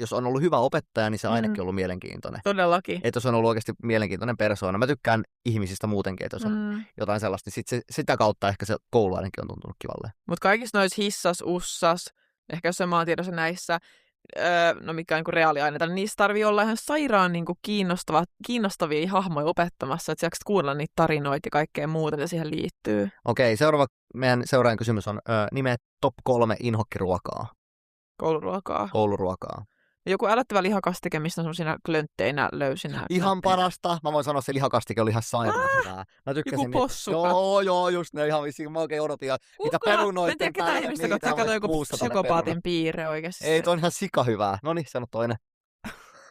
jos on ollut hyvä opettaja, niin se ainakin ollut mielenkiintoinen. Todellakin. Että jos on ollut oikeasti mielenkiintoinen persoona. Mä tykkään ihmisistä muutenkin, että jos on jotain sellaista, niin sitä kautta ehkä se koulu ainakin on tuntunut kivalle. Mutta kaikissa noissa hissas, ussas, ehkä jos on maantiedossa näissä, no mikä on niin reaaliaineita, niin niissä tarvii olla ihan sairaan niin kiinnostavia hahmoja opettamassa, että jakset kuunnella niitä tarinoita ja kaikkea muuta, mitä siihen liittyy. Okei, meidän seuraajan kysymys on nimeä top 3 inhokkiruokaa. Kouluruokaa. Joku älyttävä lihakastike, mistä on semmoisina klöntteinä löysinä. Ihan parasta. Mä voin sanoa, että se lihakastike oli ihan sairaan hyvää. Mä tykkäsin. Joku possuka. Joo, just ne ihan vissiin. Mä oikein odotin. Mitä perunoiden päälle. Mä en tiedä, ketä ihmistä, kun joku psykopaatin piirre oikeasti. Ei, toi on ihan sika hyvää. Noniin, sano toinen.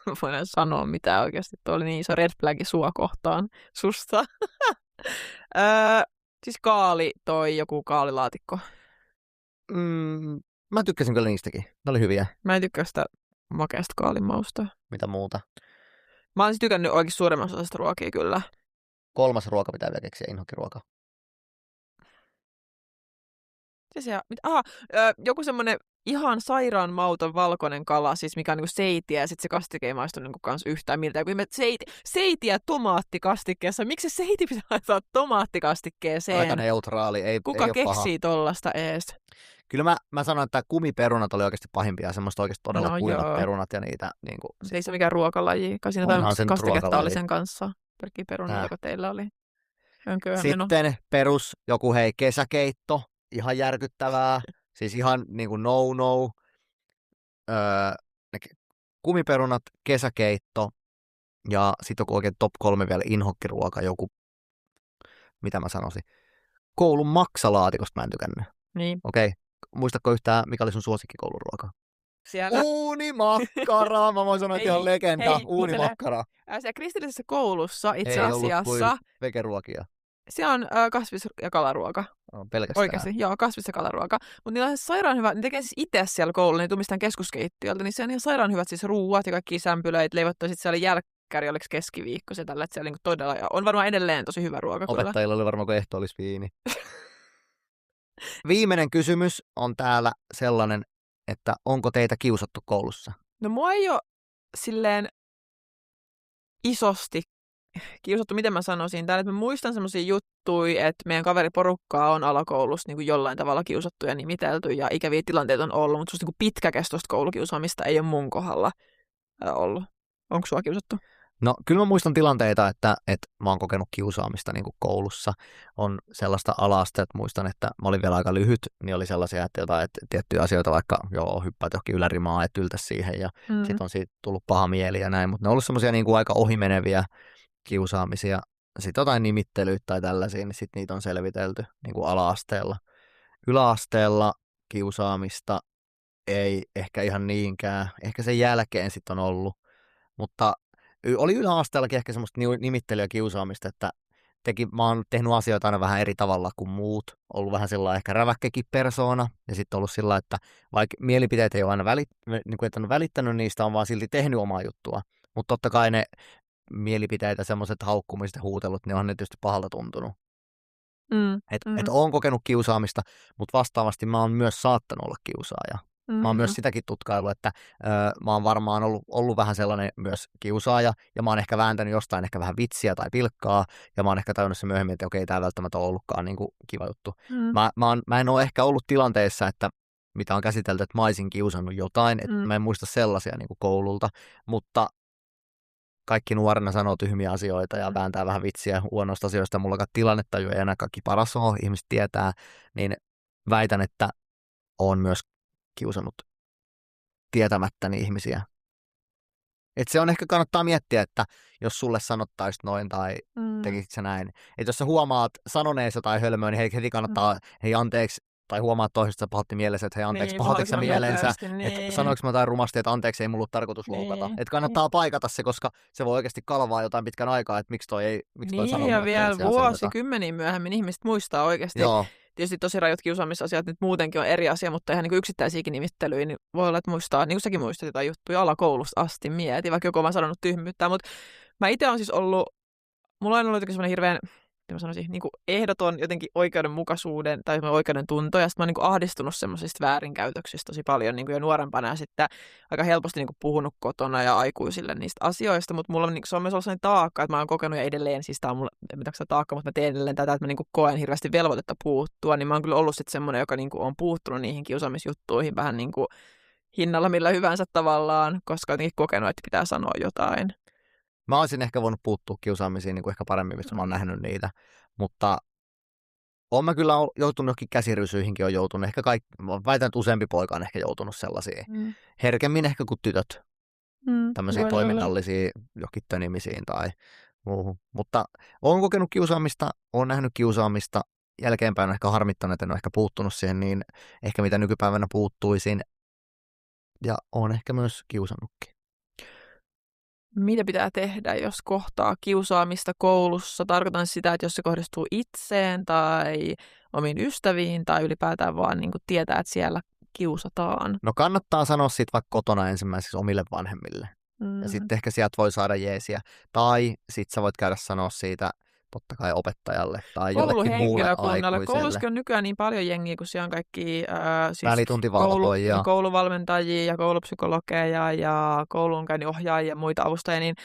Mä voin sanoa mitä oikeasti. Tuo oli niin iso red flagi sua kohtaan susta. Siis joku kaalilaatikko. Mä tykkäsin kyllä niistäkin. Ne oli hyviä. Mä en tykkää sitä makeasta kaalimausta. Mitä muuta? Mä oon siis tykännyt oikein suuremmassa osasta ruokia kyllä. 3. ruoka pitää vielä keksiä, inhokkiruoka. Joku semmonen ihan sairaan mauton valkoinen kala, siis mikä on niinku seitiä, ja sit se kastike ei maistu niinku kans yhtään miltä. Kun seitiä tomaattikastikkeessa, miksi se seiti pitää laittaa tomaattikastikkeeseen? Aika neutraali, Kuka ei keksii tollasta ees? Kyllä mä sanon, että kumiperunat oli oikeasti pahimpia, semmoista oikeasti todella kuivat perunat ja niitä. Niin kuin, se ei se mikään ruokalaji, kai siinä jotain kastiketta oli sen kanssa. Pelkkiä perunat, joka teillä oli. Sitten perus joku kesäkeitto, ihan järkyttävää, siis ihan niin kuin no. ne kumiperunat, kesäkeitto ja sitten joku oikein top 3 vielä inhokkiruoka, joku, mitä mä sanoisin, koulun maksalaatikosta mä en tykännyt. Niin. Okei, muistatko yhtään, mikä oli sun suosikkikouluruoka? Siellä... Uunimakkara! Mä voin sanoa, että ihan legenda. Uunimakkara. Siellä kristillisessä koulussa itse Ei asiassa... ollut kuin vegeruokia. Se on kasvis- ja kalaruoka. Pelkästään. Oikeasti, joo, kasvis- ja kalaruoka. Mutta niillä on sairaan hyvä, ne tekee siis itse siellä koululla, niin mistään keskuskeittiöltä, niin se on ihan sairaan hyvät siis ruuat ja kaikki sämpylöitä, leivottu, sitten siellä jälkkäri, oliko keskiviikko se tällä, että siellä niinku todella, ja on varmaan edelleen tosi hyvä ruoka. Opettajilla oli varmaan, kun ehto olisi viini. Viimeinen kysymys on täällä sellainen, että onko teitä kiusattu koulussa? No mua ei ole silleen isosti kiusattu, miten mä sanoisin täällä, että mä muistan semmoisia juttuja, että meidän kaveriporukkaa on alakoulussa niin kuin jollain tavalla kiusattu ja nimitelty ja ikäviä tilanteita on ollut, mutta niin pitkäkestoista koulukiusaamista ei ole mun kohdalla ollut. Onko sua kiusattu? No kyllä mä muistan tilanteita, että mä oon kokenut kiusaamista niin kuin koulussa. On sellaista ala-asteet, muistan, että mä olin vielä aika lyhyt, niin oli sellaisia, että jotain että tiettyjä asioita vaikka hyppäät johonkin ylärimaa, että yltä siihen ja sitten on siitä tullut paha mieli ja näin, mutta ne on ollut semmoisia niin kuin aika ohimeneviä kiusaamisia. Sitten jotain nimittelyitä tai tällaisia, niin sitten niitä on selvitelty niin kuin ala-asteella. Yläasteella kiusaamista ei ehkä ihan niinkään. Ehkä sen jälkeen sitten on ollut, mutta oli yläasteellakin ehkä semmoista nimittelyä ja kiusaamista, että mä oon tehnyt asioita aina vähän eri tavalla kuin muut. Ollut vähän sellainen ehkä räväkkäkin persoona ja sitten ollut sillä, että vaikka mielipiteet ei ole aina välittänyt niistä, on vaan silti tehnyt omaa juttua. Mutta totta kai ne mielipiteitä, semmoiset haukkumiset ja huutelut, ne on ne tietysti pahalta tuntunut. Että oon kokenut kiusaamista, mutta vastaavasti mä oon myös saattanut olla kiusaaja. Mä oon myös sitäkin tutkaillut, että mä oon varmaan ollut vähän sellainen myös kiusaaja, ja mä oon ehkä vääntänyt jostain ehkä vähän vitsiä tai pilkkaa, ja mä oon ehkä tajunnut se myöhemmin, että okei, tää ei välttämättä ole ollutkaan niin kuin kiva juttu. Mä en ole ehkä ollut tilanteessa, että mitä on käsitelty, että mä olisin kiusannut jotain, että mä en muista sellaisia niin kuin koululta, mutta kaikki nuorena sanoo tyhmiä asioita ja vääntää vähän vitsiä huonoista asioista, mullakaan tilannetaju ei enää kaikki paras ole, ihmiset tietää, niin väitän, että oon myös kiusannut tietämättäni ihmisiä. Että se on ehkä kannattaa miettiä, että jos sulle sanottaisiin noin tai tekisit sä näin. Että jos sä huomaat sanoneesi jotain hölmöä, niin heti kannattaa, hei anteeksi, tai huomaat toisesta pahoitti mielessä, että hei anteeksi, niin, pahoititko sä mielensä, niin. Että sanoinko mä jotain rumasti, että anteeksi, ei mulla ollut tarkoitus loukata. Niin. Että kannattaa paikata se, koska se voi oikeasti kalvaa jotain pitkän aikaa, että miksi toi sanoo. Niin, ja vielä vuosikymmeniä myöhemmin ihmiset muistaa oikeasti. Joo. Tietysti tosi rajut kiusaamisasiat nyt muutenkin on eri asia, mutta ihan niin kuin yksittäisiäkin nimittelyjä, niin voi olla, että muistaa, niin kuin säkin muistat jotain juttuja alakoulusta asti mieti, vaikka joku on sanonut tyhmyyttä, mutta mä itse on siis ollut, mulla on ollut jotenkin semmoinen hirveän, mä sanoisin, niin kuin ehdoton jotenkin oikeudenmukaisuuden tai oikeuden tunto, ja sitten mä oon niin kuin ahdistunut semmoisista väärinkäytöksistä tosi paljon niin kuin jo nuorempana, ja sitten aika helposti niin kuin puhunut kotona ja aikuisille niistä asioista, mutta mulla on, niin kuin, se on myös ollut sellainen taakka, että mä oon kokenut ja edelleen, siis tää on mulla, en tiedä taakka, mutta mä teen edelleen tätä, että mä niin kuin koen hirveästi velvoitetta puuttua, niin mä oon kyllä ollut sitten semmoinen, joka niin kuin on puuttunut niihin kiusaamisjuttuihin vähän niin kuin hinnalla millä hyvänsä tavallaan, koska jotenkin kokenut, että pitää sanoa jotain. Mä olisin ehkä voinut puuttua kiusaamisiin niin kuin ehkä paremmin, mistä mä oon nähnyt niitä, mutta oon mä kyllä joutunut johonkin käsirysyihinkin, on joutunut. Ehkä väitän, että useampi poika on ehkä joutunut sellaisiin. Herkemmin ehkä kuin tytöt. Tämmöisiä toiminnallisia johonkin tönimisiin tai muuhun. Mutta oon kokenut kiusaamista, oon nähnyt kiusaamista. Jälkeenpäin on ehkä harmittanut, että en ole ehkä puuttunut siihen niin ehkä mitä nykypäivänä puuttuisin. Ja oon ehkä myös kiusannutkin. Mitä pitää tehdä, jos kohtaa kiusaamista koulussa? Tarkoitan sitä, että jos se kohdistuu itseen tai omiin ystäviin tai ylipäätään vaan niin kuin tietää, että siellä kiusataan. No kannattaa sanoa siitä vaikka kotona ensimmäiseksi omille vanhemmille. Ja sitten ehkä sieltä voi saada jeesiä. Tai sitten sä voit käydä sanoa siitä totta kai opettajalle tai jollekin muulle aikuiselle. Koulussakin on nykyään niin paljon jengiä, kun siellä on kaikki siis välituntivalvojia, kouluvalmentajia ja koulupsykologeja ja koulunkäynninohjaajia ja muita avustajia, niin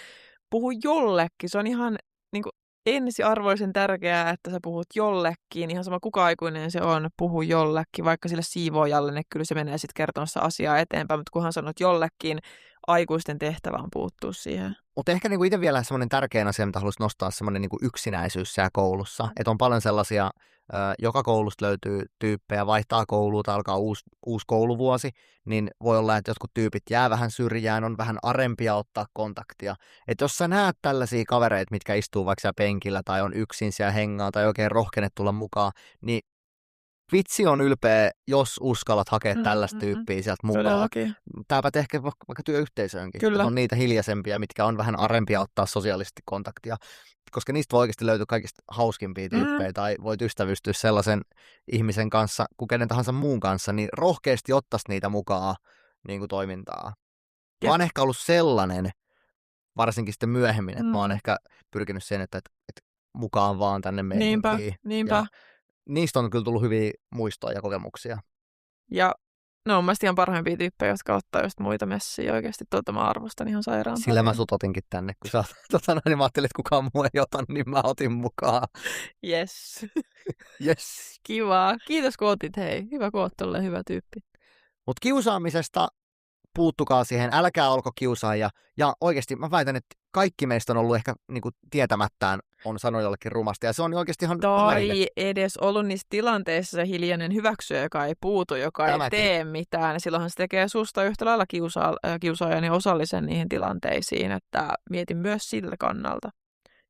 puhu jollekin. Se on ihan niin kuin ensiarvoisen tärkeää, että sä puhut jollekin. Ihan sama kuka aikuinen se on, puhu jollekin. Vaikka sille siivoojalle, niin kyllä se menee sitten kertomassa asiaa eteenpäin, mutta kunhan sanot jollekin, aikuisten tehtävä on puuttua siihen. Mutta ehkä niinku itse vielä semmoinen tärkein asia, mitä haluaisin nostaa, semmoinen niinku yksinäisyys siellä koulussa. Että on paljon sellaisia joka koulusta löytyy tyyppejä, vaihtaa koulua tai alkaa uusi kouluvuosi, niin voi olla, että jotkut tyypit jää vähän syrjään, on vähän arempia ottaa kontaktia. Että jos sä näet tällaisia kavereita, mitkä istuu vaikka siellä penkillä tai on yksin siellä hengaa tai oikein rohkene tulla mukaan, niin vitsi on ylpeä, jos uskallat hakea tällaista tyyppiä sieltä mukaan. Todellakin. Tämä pätee ehkä vaikka työyhteisöönkin. Kyllä. On niitä hiljaisempia, mitkä on vähän arempia ottaa sosiaalisesti kontaktia. Koska niistä voi oikeasti löytyä kaikista hauskimpia tyyppejä, tai voit ystävystyä sellaisen ihmisen kanssa, kuin kenen tahansa muun kanssa, niin rohkeasti ottaisi niitä mukaan niin kuin toimintaa. Mä oon ehkä ollut sellainen, varsinkin sitten myöhemmin, että mä oon ehkä pyrkinyt sen, että mukaan vaan tänne meininkiin. Niinpä. Ja niistä on kyllä tullut hyviä muistoja ja kokemuksia. Ja ne on mielestäni ihan parhaimpia tyyppejä, jotka ottaa just muita messiä oikeasti. Mä arvostan ihan sairaan. Sillä mä sut otinkin tänne, kun sä niin mä ajattelin, että kukaan muu ei ota, niin mä otin mukaan. Yes. Yes. Kiva. Kiitos kun otit, hei. Hyvä kun oot tolleen hyvä tyyppi. Mutta kiusaamisesta puuttukaa siihen, älkää olko kiusaaja. Ja oikeasti mä väitän, että kaikki meistä on ollut ehkä niin kuin tietämättään on sanonut jollekin rumasti. Ja se on oikeasti ihan tai edes ollut niissä tilanteissa se hiljainen hyväksyjä, joka ei puutu, joka ei tee mitään. Silloinhan se tekee susta yhtä lailla kiusaajan ja osallisen niihin tilanteisiin, että mietin myös sillä kannalta.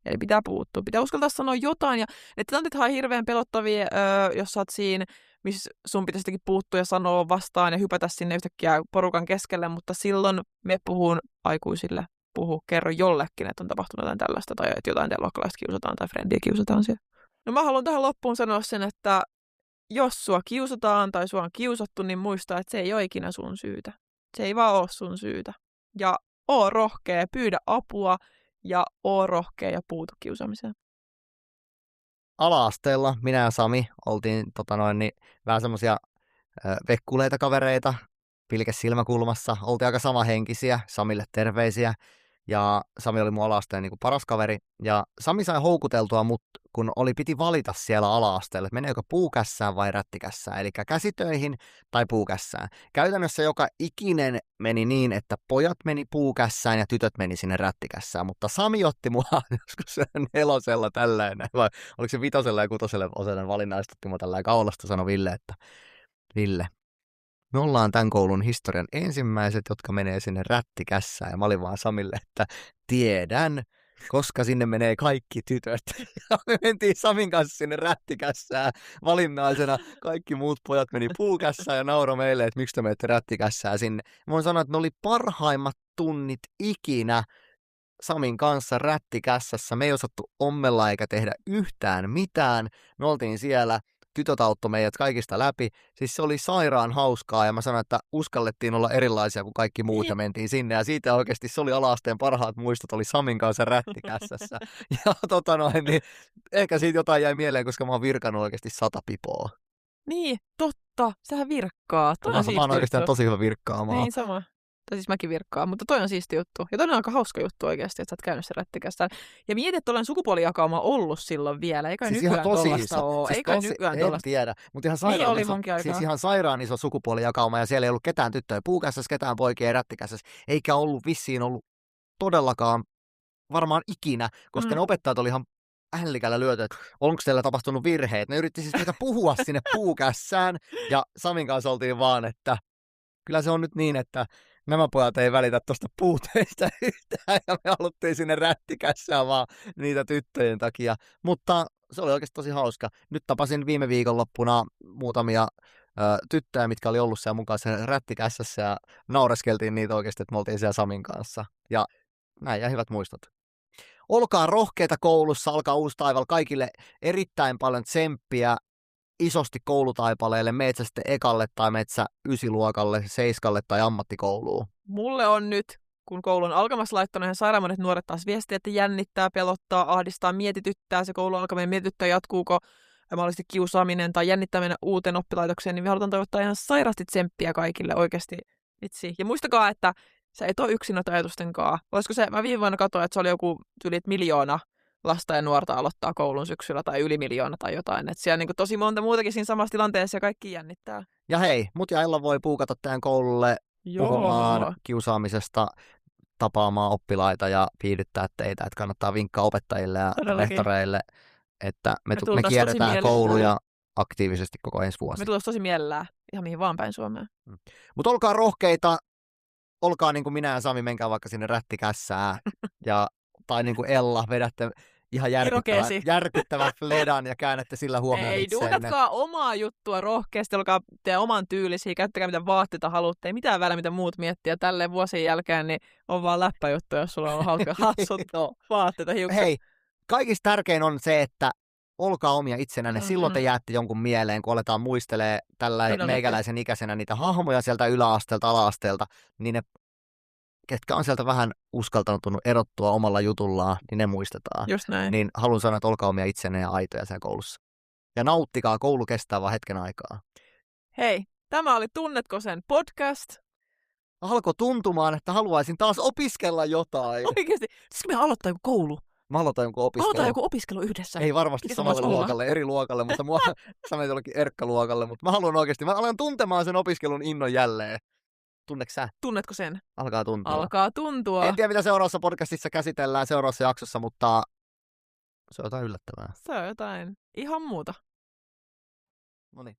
Eli pitää puuttua. Pitää uskaltaa sanoa jotain. Ja ne tilanteethan on hirveän pelottavia, jos sä oot siinä, missä sun pitäisi jotenkin puuttua ja sanoa vastaan ja hypätä sinne yhtäkkiä porukan keskelle, mutta silloin me puhun aikuisille. Kerro jollekin, että on tapahtunut jotain tällaista tai että jotain luokkalaista kiusataan tai frendiä kiusataan siellä. No mä haluan tähän loppuun sanoa sen, että jos sua kiusataan tai sua on kiusattu, niin muista, että se ei ole ikinä sun syytä. Se ei vaan ole sun syytä. Ja oo rohkea, pyydä apua ja oo rohkea ja puutu kiusaamiseen. Ala-asteella minä ja Sami oltiin vähän semmosia vekkuleita kavereita, pilke silmäkulmassa. Oltiin aika samahenkisiä, Samille terveisiä. Ja Sami oli mun ala-asteen niin kuin paras kaveri. Ja Sami sai houkuteltua mut, kun piti valita siellä ala-asteella, että meneekö puukässään vai rättikässään. Eli käsitöihin tai puukässään. Käytännössä joka ikinen meni niin, että pojat meni puukässään ja tytöt meni sinne rättikässään. Mutta Sami otti mua joskus 4 tällainen, vai oliko se 5 ja 6 osainen valinnaista, mua tällainen kaulasta, sanoi Ville, että Ville, me ollaan tämän koulun historian ensimmäiset, jotka menee sinne rättikässään. Ja mä olin vaan Samille, että tiedän, koska sinne menee kaikki tytöt. Ja me mentiin Samin kanssa sinne rättikässään valinnaisena. Kaikki muut pojat meni puukässään ja nauroi meille, että miksi te menette rättikässään sinne. Mä voin sanoa, että ne oli parhaimmat tunnit ikinä Samin kanssa rättikässässä. Me ei osattu ommella eikä tehdä yhtään mitään. Me oltiin siellä. Tytöt auttoi meidät kaikista läpi. Siis se oli sairaan hauskaa ja mä sanoin, että uskallettiin olla erilaisia kuin kaikki muut ja mentiin sinne. Ja siitä oikeasti se oli ala-asteen parhaat muistot, oli Samin kanssa rättikässässä. Ja niin ehkä siitä jotain jäi mieleen, koska mä oon virkannut oikeasti 100 pipoa. Niin, totta. Sähän virkkaa. Mä oon oikeastaan tosi hyvä virkkaamaan. Niin sama. Tai siis mäkin virkkaan, mutta toi on siisti juttu. Ja toi on aika hauska juttu oikeasti, että sä oot käynyt sen rättikästään. Ja mietit, että olen sukupuolijakauma ollut silloin vielä. Eikä siis nykyään tollaista ole. Siis eikä nykyään tollaista. En tiedä, mutta ihan sairaan iso sukupuolijakauma. Ja siellä ei ollut ketään tyttöjä puukässässä, ketään poikia rättikässässä. Eikä ollut vissiin ollut todellakaan varmaan ikinä, koska ne opettajat oli ihan ällikällä lyöty, että onko teillä tapahtunut virheet. Ne yritti siis meitä puhua sinne puukässään. Ja Samin kanssa oltiin vaan, että kyllä se on nyt niin, että nämä pojat ei välitä tuosta puuteista yhtään ja me haluttiin sinne rättikässään vaan niitä tyttöjen takia. Mutta se oli oikeasti tosi hauska. Nyt tapasin viime viikonloppuna muutamia tyttöjä, mitkä oli ollut siellä mukaan sen rättikässässä ja naureskeltiin niitä oikeasti, että me oltiin siellä Samin kanssa. Ja näin ja hyvät muistot. Olkaa rohkeita koulussa, alkaa uusi taival. Kaikille erittäin paljon tsemppiä. Isosti koulutaipaleelle, meet sä sitten ekalle tai meet sä 9-luokalle, 7 tai ammattikouluun? Mulle on nyt, kun koulu on alkamassa laittanut ihan sairaan monet nuoret taas viestiä, että jännittää, pelottaa, ahdistaa, mietityttää se koulu alkaminen, mietityttää jatkuuko mahdollisesti kiusaaminen tai jännittää mennä uuteen oppilaitokseen, niin me halutaan toivottaa ihan sairaasti tsemppiä kaikille oikeasti. Vitsi. Ja muistakaa, että sä et ole yksin noita ajatustenkaan. Olisiko se, mä viime vuonna katsoin, että se oli joku yli 1 miljoona lasta ja nuorta aloittaa koulun syksyllä tai yli 1 miljoona tai jotain. Että siellä on niin tosi monta muutakin siinä samassa tilanteessa ja kaikki jännittää. Ja hei, mut ja Ella voi puukata tähän koululle puhumaan kiusaamisesta, tapaamaan oppilaita ja viihdyttää teitä. Että kannattaa vinkkaa opettajille ja rehtoreille, että me tultaisiin tosi kierretään mielellään. kouluja aktiivisesti koko ensi vuosi. Me tulisi tosi mielellään ihan mihin vaan päin Suomeen. Mutta olkaa rohkeita, olkaa niin kuin minä ja Sami, menkää vaikka sinne rättikässään, tai niin kuin Ella, vedätte ihan järkyttävän fledan ja käännätte sillä huomioon Ei, itseenne. duunatkaa omaa juttua rohkeasti, olkaa teidän oman tyylisiä, käyttäkää mitä vaatteita haluatte, ei mitään väliä mitä muut miettiä. Ja tälleen vuosien jälkeen niin on vaan läppäjuttu, jos sulla on hauska hassut vaatteita hiukset. Hei, kaikista tärkein on se, että olkaa omia itsenänne. Silloin te jäätte jonkun mieleen, kun aletaan muistelee tällä meikäläisen ikäisenä niitä hahmoja sieltä yläasteelta, ala-asteelta, niin ne, ketkä on sieltä vähän uskaltanut erottua omalla jutullaan, niin ne muistetaan. Just näin. Niin haluan sanoa, että olkaa omia itsenne ja aitoja siellä koulussa. Ja nauttikaa, koulu kestää vaan hetken aikaa. Hei, tämä oli Tunnetko sen podcast. Alkoi tuntumaan, että haluaisin taas opiskella jotain. Oikeasti, pitäisikö me aloittaa joku koulu? Mä aloitan joku opiskelu. Aloitetaan joku opiskelu yhdessä. Ei varmasti Mikä samalle voisi olla? luokalle, eri luokalle, mutta mua sanoit jollekin Erkka-luokalle, mutta mä haluan oikeasti, mä alan tuntemaan sen opiskelun innon jälleen. Tunneeko sä? Tunnetko sen? Alkaa tuntua. Alkaa tuntua. En tiedä, mitä seuraavassa podcastissa käsitellään seuraavassa jaksossa, mutta se on jotain yllättävää. Se on jotain ihan muuta. Noniin.